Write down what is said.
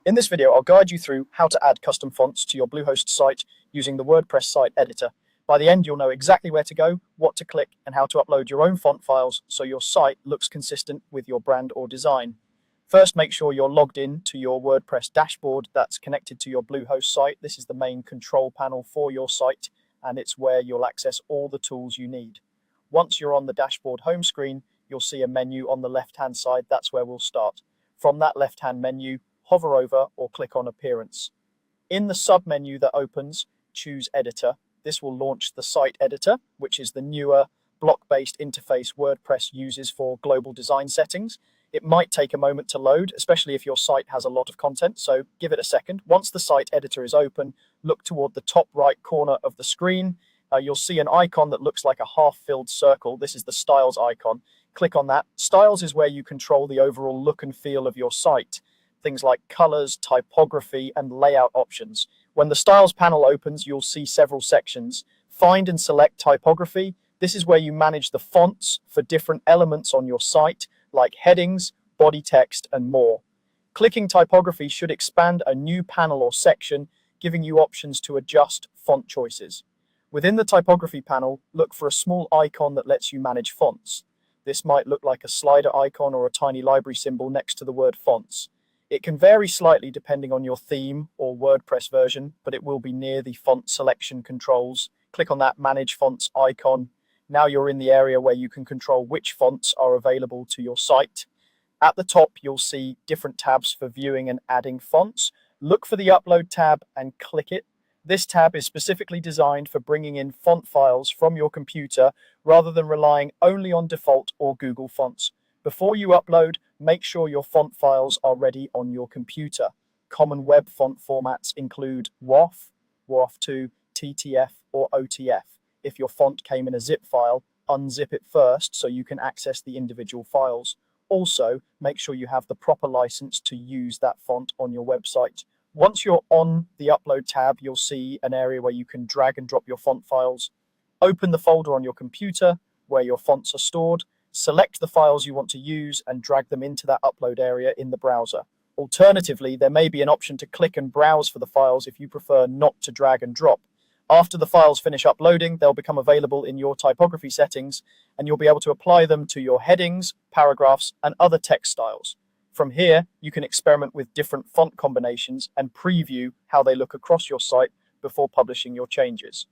In this video, I'll guide you through how to add custom fonts to your Bluehost site using the WordPress site editor. By the end, you'll know exactly where to go, what to click, and how to upload your own font files so your site looks consistent with your brand or design. First, make sure you're logged in to your WordPress dashboard that's connected to your Bluehost site. This is the main control panel for your site, and it's where you'll access all the tools you need. Once you're on the dashboard home screen, you'll see a menu on the left-hand side. That's where we'll start. From that left-hand menu, hover over or click on Appearance. In the sub-menu that opens, choose Editor. This will launch the Site Editor, which is the newer block-based interface WordPress uses for global design settings. It might take a moment to load, especially if your site has a lot of content, so give it a second. Once the Site Editor is open, look toward the top right corner of the screen. You'll see an icon that looks like a half-filled circle. This is the Styles icon. Click on that. Styles is where you control the overall look and feel of your site. Things like colors, typography, and layout options. When the Styles panel opens, you'll see several sections. Find and select typography. This is where you manage the fonts for different elements on your site, like headings, body text, and more. Clicking typography should expand a new panel or section, giving you options to adjust font choices. Within the typography panel, look for a small icon that lets you manage fonts. This might look like a slider icon or a tiny library symbol next to the word fonts. It can vary slightly depending on your theme or WordPress version, but it will be near the font selection controls. Click on that Manage Fonts icon. Now you're in the area where you can control which fonts are available to your site. At the top, you'll see different tabs for viewing and adding fonts. Look for the Upload tab and click it. This tab is specifically designed for bringing in font files from your computer rather than relying only on default or Google Fonts. Before you upload, make sure your font files are ready on your computer. Common web font formats include WAF, WAF2, TTF, or OTF. If your font came in a zip file, unzip it first so you can access the individual files. Also, make sure you have the proper license to use that font on your website. Once you're on the Upload tab, you'll see an area where you can drag and drop your font files. Open the folder on your computer where your fonts are stored. Select the files you want to use and drag them into that upload area in the browser. Alternatively, there may be an option to click and browse for the files if you prefer not to drag and drop. After the files finish uploading, they'll become available in your typography settings, and you'll be able to apply them to your headings, paragraphs, and other text styles. From here, you can experiment with different font combinations and preview how they look across your site before publishing your changes.